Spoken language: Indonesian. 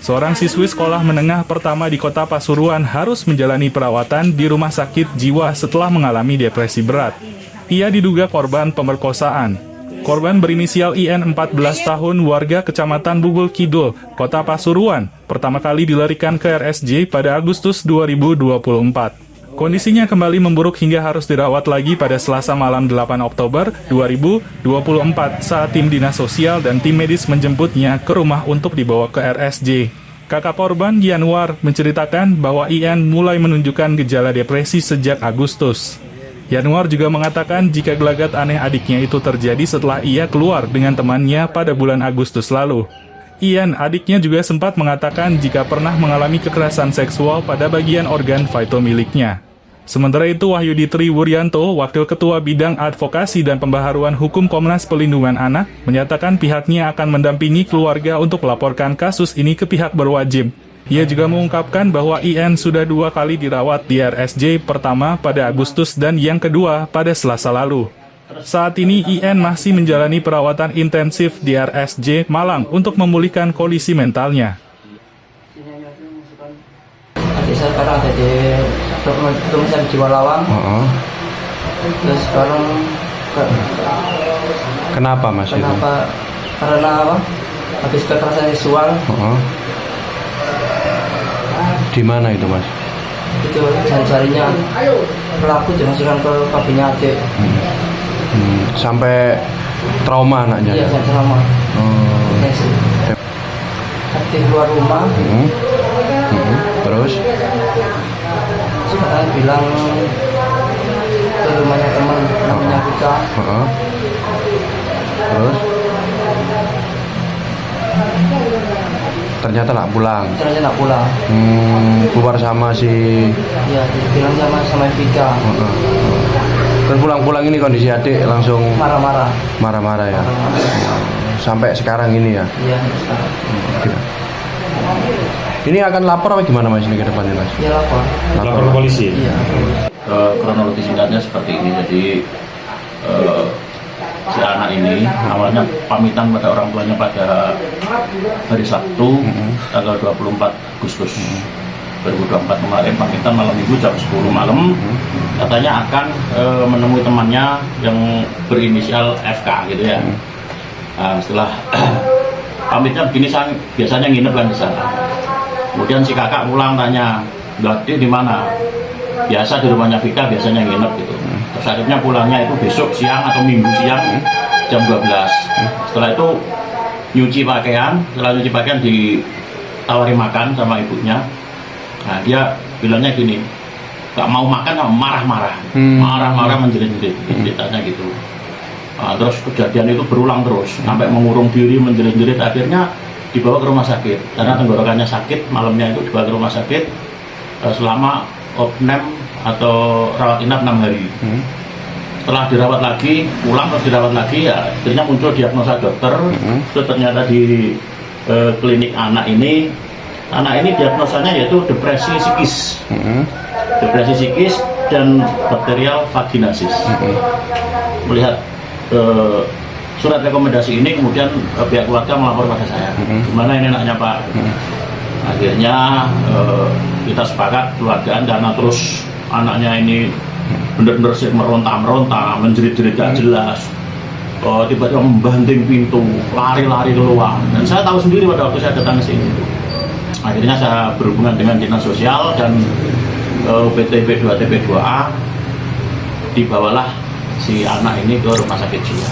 Seorang siswi sekolah menengah pertama di kota Pasuruan harus menjalani perawatan di rumah sakit jiwa setelah mengalami depresi berat. Ia diduga korban pemerkosaan. Korban berinisial IN 14 tahun warga Kecamatan Bugul Kidul, Kota Pasuruan, pertama kali dilarikan ke RSJ pada Agustus 2024. Kondisinya kembali memburuk hingga harus dirawat lagi pada Selasa malam 8 Oktober 2024 saat tim dinas sosial dan tim medis menjemputnya ke rumah untuk dibawa ke RSJ. Kakak korban Yanuar menceritakan bahwa IN mulai menunjukkan gejala depresi sejak Agustus. Yanuar juga mengatakan jika gelagat aneh adiknya itu terjadi setelah ia keluar dengan temannya pada bulan Agustus lalu. Ian, adiknya juga sempat mengatakan jika pernah mengalami kekerasan seksual pada bagian organ vital miliknya. Sementara itu, Wahyudi Tri Wuryanto, Wakil Ketua Bidang Advokasi dan Pembaharuan Hukum Komnas Pelindungan Anak, menyatakan pihaknya akan mendampingi keluarga untuk melaporkan kasus ini ke pihak berwajib. Ia juga mengungkapkan bahwa IN sudah 2 kali dirawat di RSJ, pertama pada Agustus dan yang kedua pada Selasa lalu. Saat ini IN masih menjalani perawatan intensif di RSJ Malang untuk memulihkan kondisi mentalnya. Adik saya sekarang ada di Rumah Jiwa Lawang. Terus sekarang kenapa Mas? Kenapa? Karena apa? Habis kekerasan seksual. Di mana itu Mas? Itu jari-jarinya pelaku dimasukkan ke kabinnya adik. Sampai trauma anaknya? Iya, sampai trauma. Adik keluar rumah. Terus? Sekarang bilang ke rumahnya teman namanya Vika. Terus? Ternyata nggak pulang. Keluar sama si. Iya, bilang sama Vika. Terus pulang-pulang ini kondisi adik langsung marah-marah ya. Sampai sekarang ini ya. Iya, sekarang. Ini akan lapor apa gimana Mas ini ke depannya Mas? Iya, lapor ke polisi. Iya. Kronologi singkatnya seperti ini. Jadi si anak ini awalnya pamitan pada orang tuanya pada hari Sabtu tanggal 24 Agustus 2024 kemarin, pamitan malam minggu jam 10 malam, katanya akan menemui temannya yang berinisial FK gitu ya. Nah, setelah pamitnya begini, biasanya nginep kan di sana. Kemudian si kakak pulang tanya, "Berarti di mana?" Biasa di rumahnya Vika biasanya nginep gitu. Terus akhirnya pulangnya itu besok siang atau minggu siang jam 12. Setelah itu nyuci pakaian, ditawari makan sama ibunya. Nah, dia bilangnya gini, "Gak mau makan, marah-marah, menjerit-jerit," ceritanya gitu. Nah, terus kejadian itu berulang terus sampai mengurung diri, menjerit-jerit, akhirnya dibawa ke rumah sakit karena tenggorokannya sakit. Malamnya itu dibawa ke rumah sakit selama opname atau rawat inap 6 hari. Setelah dirawat lagi, pulang terus dirawat lagi, ya akhirnya muncul diagnosa dokter. Itu ternyata di klinik anak ini diagnosanya yaitu depresi psikis. Depresi psikis dan bakterial vaginasis. Melihat surat rekomendasi ini, kemudian pihak keluarga melapor pada saya, gimana ini anaknya Pak. Akhirnya kita sepakat keluargaan, karena terus anaknya ini benar-benar meronta-meronta, menjerit-jerit gak jelas, tiba-tiba membanting pintu, lari-lari keluar. Dan saya tahu sendiri pada waktu saya datang ke sini. Akhirnya saya berhubungan dengan dinas sosial dan UPT P2 TP2A, dibawalah si anak ini ke rumah sakit jiwa.